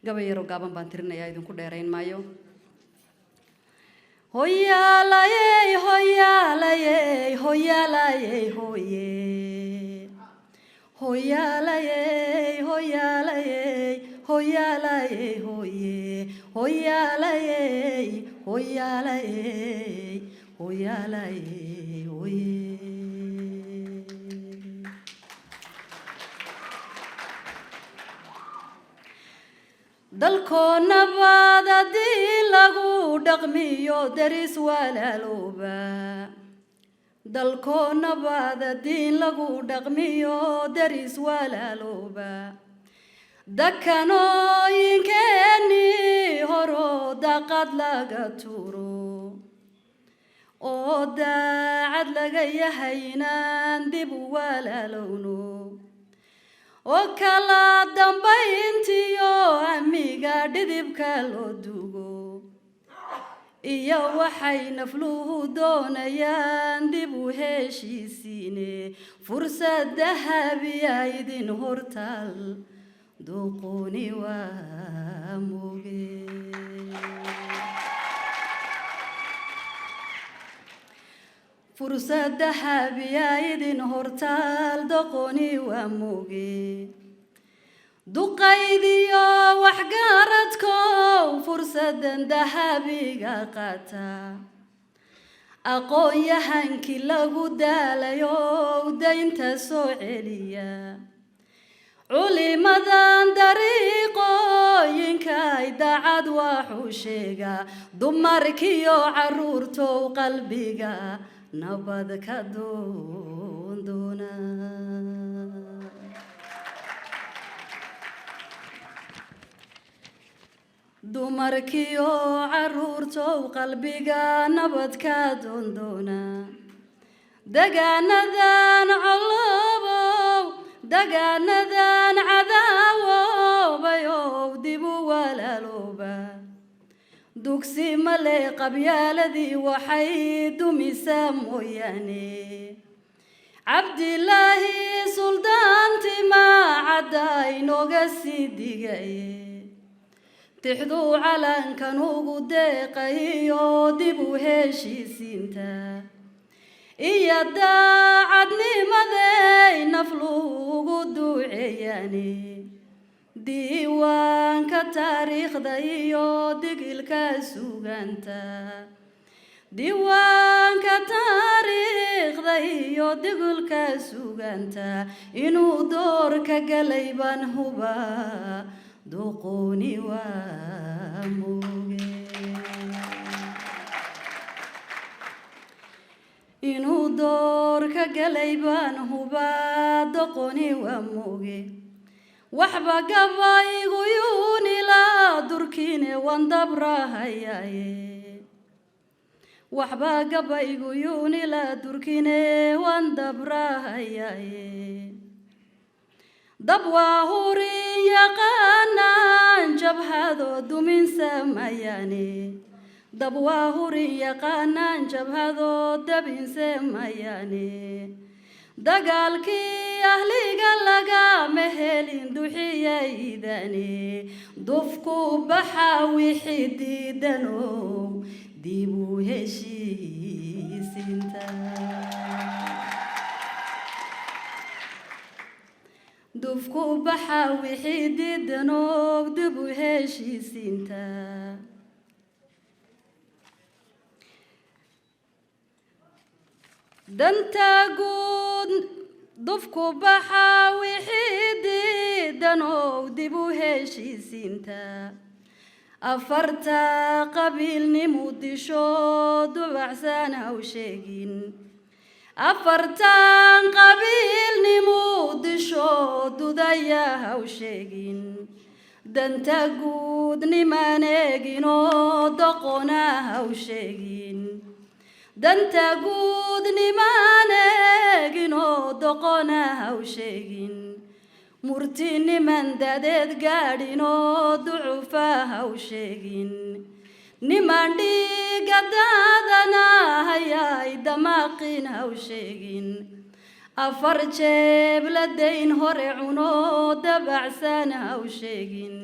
gabayaro gaaban baan tirinayaa idinku dheerayn maayo. Hoyaalayey hoyaalayey hoyaalayey hoye hoyaalayey hoyaalayey hoyaalayey hoye hoyaalayey hoyaalayey hoyaalayey hoye. dalko nabad haddii lagu dhaqmiyo daris walaalooba dalko nabad haddii lagu dhaqmiyo daris walaalooba dakanooyinkeeni horo daqad laga turo oo daacad laga yahay inaan dib u walaalowno oo kala dambayntiyo amiga dhidibka loo dugo iyo waxay nafluhu doonayaan dib u heshiisiine fursad dahabiya idin hortaal doqoni waa moge. fursad dahabiya idin hortaal doqoni waa moge. duqaydiyo waxgaradkow fursadan dahabiga qaata aqoon-yahankii lagu daalayo daynta soo celiya culimadan dariiqooyinka idaacad waxuu sheega dumarkiyo caruurtow qalbiga nabad ka doondoona. dumarkiyo caruurtow qalbiga nabad ka doondoona. degaanadan coloobow degaanadan cadaawobayow dib u walaalooba dugsi male qabyaaladii waxay dumisaa mooyaane cabdilaahi suldaantima cadda inooga sii digaye tixduu calankan ugu deeqayo dib u heshiisiinta iyo daacadnimaday naflugu duceeyaane diiwaanka taariikhda iyo digilka suganta diiwaanka taariikhda iyo digilka suganta inuu doorka galay baan hubaa doqoni waa moge. inuu doorka galay baan hubaa doqoni waa moge. waxba gabaygu yuunila durkiine waan dabrahayaye waxba gabaygu yuunila durkiine waan dabrahayaye dab waa hurin yaqaanaan jabhado dumin samayaane dab waa hurin yaqaanaan jabhado dabin samayaane dagaalkii ahliga lagama helin duxiyaydane dufku baxa wixii diidanow dib u heshiisinta dufku baxa wixii diidanow dib u heshiisinta. danta guud dufku baxa wixii diidanow dib u heshiisinta afarta qabiilnimu disho dubacsan haw sheegin afartan qabiilnimu disho dudaya haw sheegin danta guud niman eeginoo doqona haw sheegin danta guud niman eeginoo doqona haw sheegin murti niman dadeed gaadhinoo ducufa haw sheegin niman dhiiga daadana hayay damaaqin haw sheegin afar jeeb la dayn hore cunoo dabacsan haw sheegin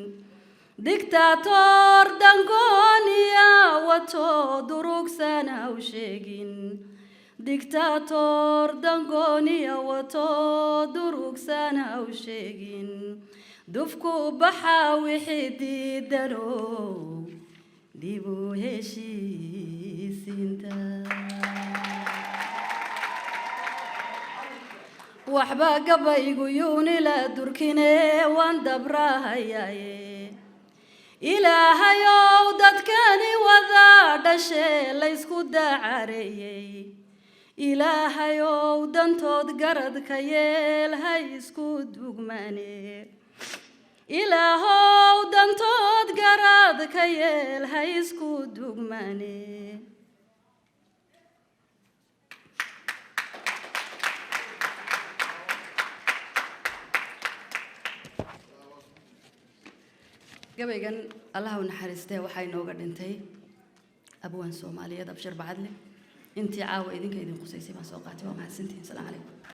dictator dangonia wato durugsana u sheegin dictator dangonia wato durugsana u sheegin dufku baxa wixii diidano dibu heshiisinta waxba gabaygu yuuni la durkine waan dabrahayaaye ilaahayow dadkani wada dhashe laysku dacareeyey ilaahayow dantood garadka yeel hay isku dugmaane ilaahow dantood garadka yeel hay isku dugmaane gabaygan allah u naxariistay waxay nooga dhintay abwaan Soomaaliyeed Abshir Bacadle intii caawa idinka idin qusaysay ma soo qaatay waa mahadsantihiin salaam calaykum